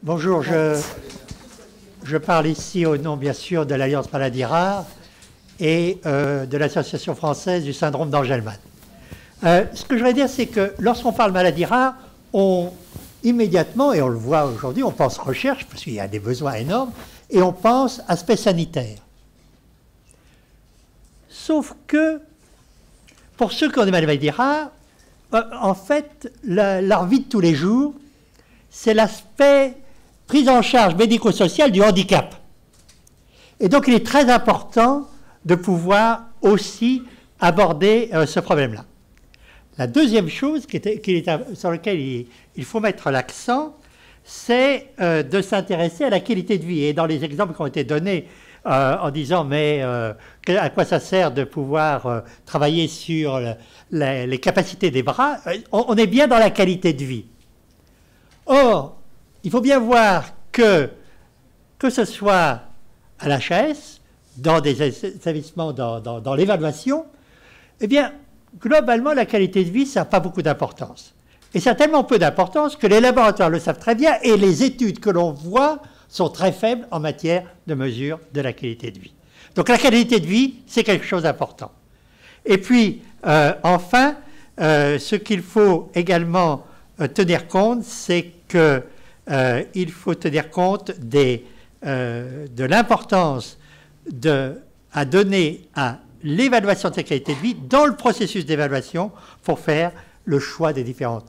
Bonjour, je parle ici au nom, bien sûr, de l'Alliance Maladies Rares et de l'Association française du syndrome d'Angelman. Ce que je voudrais dire, c'est que lorsqu'on parle maladies rares, immédiatement, et on le voit aujourd'hui, on pense recherche, parce qu'il y a des besoins énormes, et on pense aspect sanitaire. Sauf que, pour ceux qui ont des maladies rares, en fait, leur vie de tous les jours, c'est l'aspect prise en charge médico-sociale du handicap. Et donc, il est très important de pouvoir aussi aborder ce problème-là. La deuxième chose sur laquelle il faut mettre l'accent, c'est de s'intéresser à la qualité de vie. Et dans les exemples qui ont été donnés en disant mais à quoi ça sert de pouvoir travailler sur les capacités des bras, on est bien dans la qualité de vie. Or, il faut bien voir que ce soit à l'HAS, dans des établissements, dans l'évaluation, eh bien, globalement, la qualité de vie, ça n'a pas beaucoup d'importance. Et ça a tellement peu d'importance que les laboratoires le savent très bien et les études que l'on voit sont très faibles en matière de mesure de la qualité de vie. Donc la qualité de vie, c'est quelque chose d'important. Et puis, enfin, ce qu'il faut également tenir compte, c'est qu'il faut tenir compte de l'importance à donner à l'évaluation de sa qualité de vie dans le processus d'évaluation pour faire le choix des différents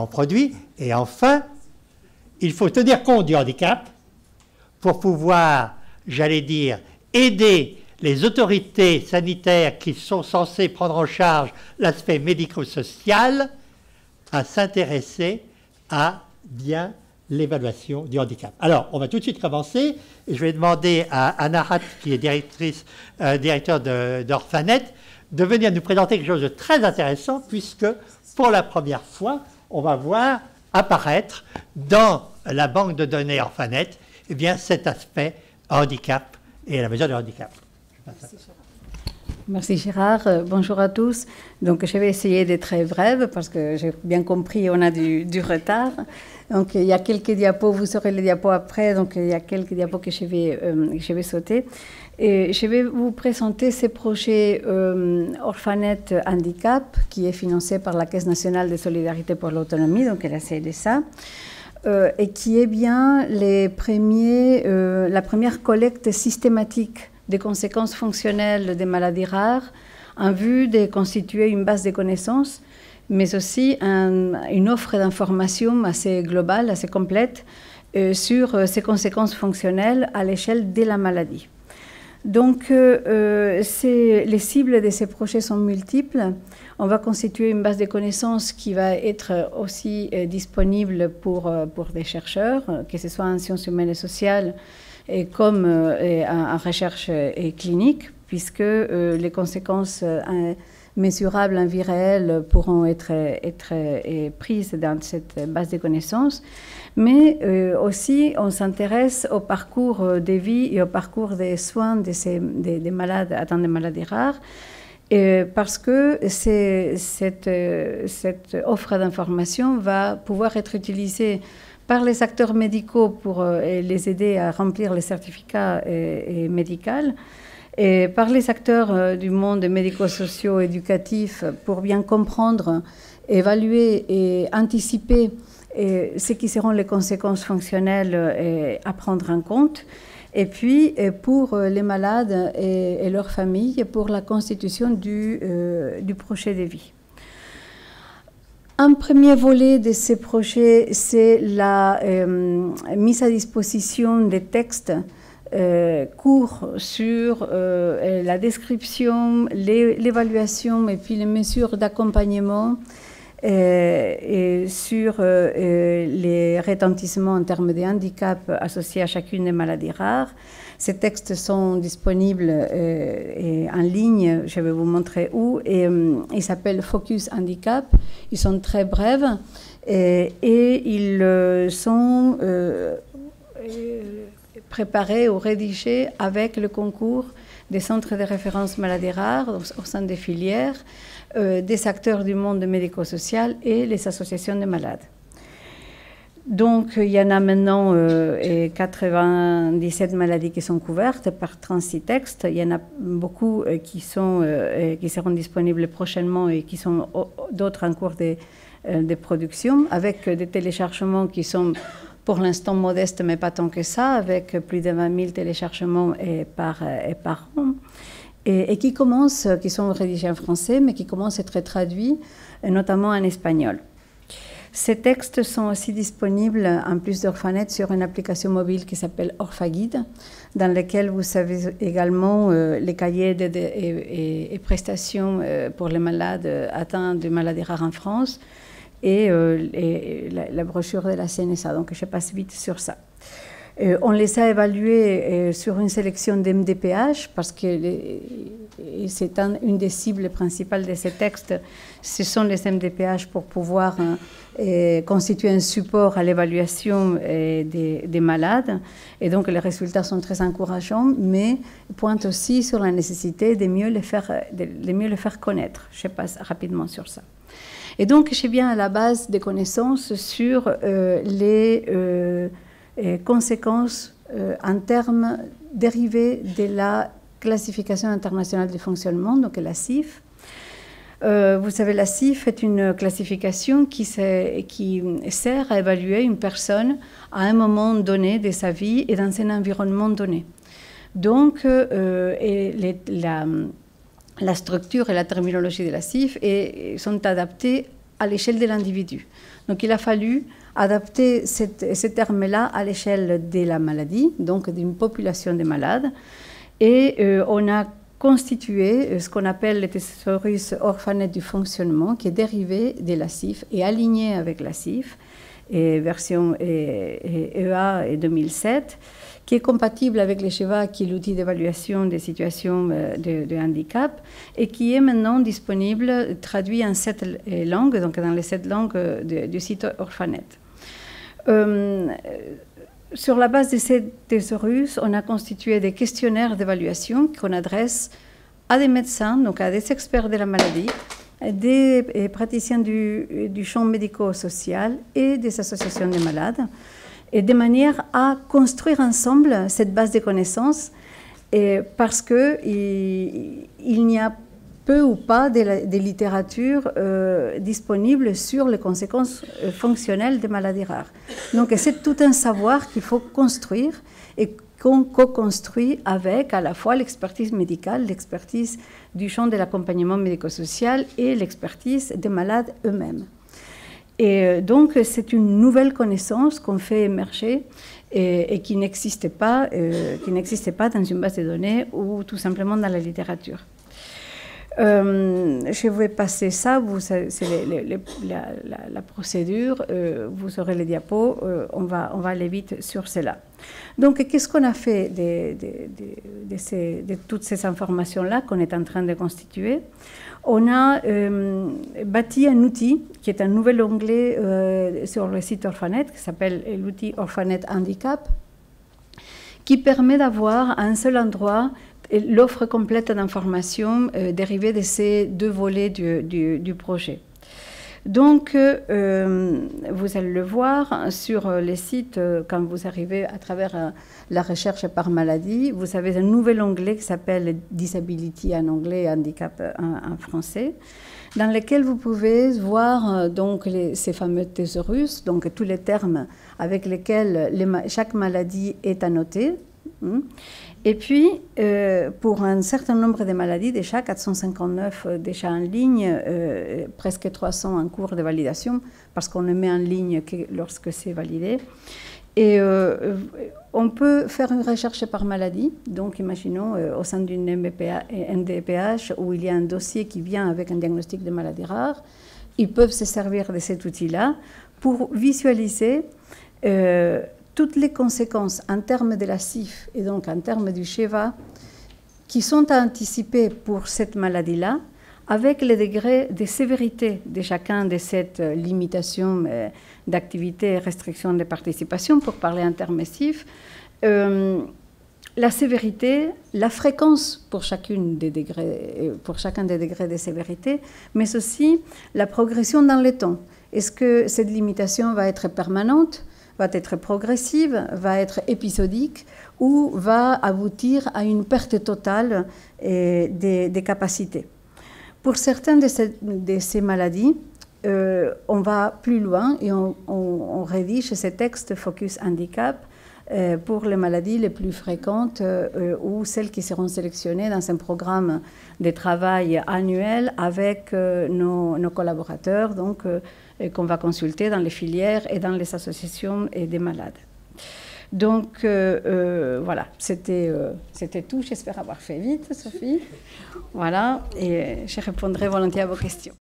produits. Et enfin, il faut tenir compte du handicap pour pouvoir, j'allais dire, aider les autorités sanitaires qui sont censées prendre en charge l'aspect médico-social à s'intéresser à bien l'évaluation du handicap. Alors, on va tout de suite commencer et je vais demander à Anna Hatt, qui est directeur d'Orphanet, de venir nous présenter quelque chose de très intéressant puisque, pour la première fois, on va voir apparaître dans la banque de données Orphanet eh bien, cet aspect handicap et la mesure du handicap. Merci Gérard. Bonjour à tous. Donc je vais essayer d'être très brève parce que j'ai bien compris on a du retard. Donc il y a quelques diapos, vous aurez les diapos après, donc il y a quelques diapos que je vais sauter. Et je vais vous présenter ce projet Orphanet Handicap qui est financé par la Caisse nationale de solidarité pour l'autonomie, donc la CNSA, et qui est bien la première collecte systématique des conséquences fonctionnelles des maladies rares en vue de constituer une base de connaissances, mais aussi une offre d'informations assez globale, assez complète sur ces conséquences fonctionnelles à l'échelle de la maladie. Donc, les cibles de ces projets sont multiples. On va constituer une base de connaissances qui va être aussi disponible pour des chercheurs, que ce soit en sciences humaines et sociales, et comme en recherche clinique, puisque les conséquences mesurables en vie réelle pourront être prises dans cette base de connaissances. Mais aussi, on s'intéresse au parcours de vie et au parcours des soins des malades atteints de maladies rares, parce que cette offre d'information va pouvoir être utilisée par les acteurs médicaux pour les aider à remplir les certificats médicaux, et par les acteurs du monde médico-socio-éducatif pour bien comprendre, évaluer et anticiper ce qui seront les conséquences fonctionnelles à prendre en compte, et puis pour les malades et leurs familles pour la constitution du projet de vie. Un premier volet de ces projets, c'est la mise à disposition des textes courts sur la description, l'évaluation et puis les mesures d'accompagnement sur les retentissements en termes de handicap associés à chacune des maladies rares. Ces textes sont disponibles en ligne, je vais vous montrer où, et ils s'appellent Focus Handicap. Ils sont très brefs et ils sont préparés ou rédigés avec le concours des centres de référence maladies rares au sein des filières, des acteurs du monde médico-social et les associations de malades. Donc, il y en a maintenant 97 maladies qui sont couvertes par 36 textes. Il y en a beaucoup qui seront disponibles prochainement et qui sont d'autres en cours de production, avec des téléchargements qui sont pour l'instant modestes, mais pas tant que ça, avec plus de 20 000 téléchargements par an, et qui sont rédigés en français, mais qui commencent à être traduits, notamment en espagnol. Ces textes sont aussi disponibles, en plus d'Orphanet, sur une application mobile qui s'appelle Orphaguide, dans laquelle vous avez également les cahiers et prestations pour les malades atteints de maladies rares en France et la brochure de la CNSA. Donc, je passe vite sur ça. On les a évalués sur une sélection d'MDPH parce que c'est une des cibles principales de ces textes. Ce sont les MDPH pour pouvoir constituer un support à l'évaluation des malades. Et donc les résultats sont très encourageants, mais pointent aussi sur la nécessité de mieux les faire connaître. Je passe rapidement sur ça. Et donc j'ai bien à la base des connaissances sur les conséquences en termes dérivés de la classification internationale du fonctionnement, donc la CIF. Vous savez, la CIF est une classification qui sert à évaluer une personne à un moment donné de sa vie et dans un environnement donné. Donc, la structure et la terminologie de la CIF sont adaptées à l'échelle de l'individu. Donc, il a fallu adapter ces termes-là à l'échelle de la maladie, donc d'une population de malades. Et on a constitué ce qu'on appelle le thésaurus Orphanet du fonctionnement, qui est dérivé de la CIF et aligné avec la CIF, version EA et 2007, qui est compatible avec le SHEVA, qui est l'outil d'évaluation des situations de handicap, et qui est maintenant disponible, traduit en 7 langues, donc dans les 7 langues du site Orphanet. Sur la base de ces thésaurus, on a constitué des questionnaires d'évaluation qu'on adresse à des médecins, donc à des experts de la maladie, des praticiens du champ médico-social et des associations de malades, et de manière à construire ensemble cette base de connaissances, parce qu'il n'y a peu ou pas de littérature disponible sur les conséquences fonctionnelles des maladies rares. Donc c'est tout un savoir qu'il faut construire et qu'on co-construit avec à la fois l'expertise médicale, l'expertise du champ de l'accompagnement médico-social et l'expertise des malades eux-mêmes. Et donc c'est une nouvelle connaissance qu'on fait émerger et qui n'existait pas dans une base de données ou tout simplement dans la littérature. Je vais passer ça, c'est la procédure, vous aurez les diapos, on va aller vite sur cela. Donc, qu'est-ce qu'on a fait de toutes ces informations-là qu'on est en train de constituer? On a bâti un outil qui est un nouvel onglet sur le site Orphanet, qui s'appelle l'outil Orphanet Handicap, qui permet d'avoir à un seul endroit l'offre complète d'informations dérivée de ces 2 volets du projet. Donc, vous allez le voir sur les sites, quand vous arrivez à travers la recherche par maladie, vous avez un nouvel onglet qui s'appelle Disability en anglais et Handicap en français, dans lequel vous pouvez voir donc ces fameux thésaurus, donc tous les termes avec lesquels chaque maladie est annotée. Et puis, pour un certain nombre de maladies, déjà 459 déjà en ligne, presque 300 en cours de validation, parce qu'on ne met en ligne que lorsque c'est validé. Et on peut faire une recherche par maladie. Donc, imaginons au sein d'une MDPH où il y a un dossier qui vient avec un diagnostic de maladie rare, ils peuvent se servir de cet outil-là pour visualiser toutes les conséquences en termes de la CIF et donc en termes du SHEVA qui sont à anticiper pour cette maladie-là, avec les degrés de sévérité de chacun de cette limitation d'activité et restriction de participation, pour parler en termes CIF, la sévérité, la fréquence pour chacun des degrés de sévérité, mais aussi la progression dans le temps. Est-ce que cette limitation va être permanente? va être progressive, va être épisodique ou va aboutir à une perte totale des capacités. Pour certaines de ces maladies, on va plus loin et on rédige ces textes Focus Handicap pour les maladies les plus fréquentes ou celles qui seront sélectionnées dans un programme de travail annuel avec nos collaborateurs, donc qu'on va consulter dans les filières et dans les associations des malades. Donc voilà, c'était tout. J'espère avoir fait vite, Sophie. Voilà, et je répondrai volontiers à vos questions.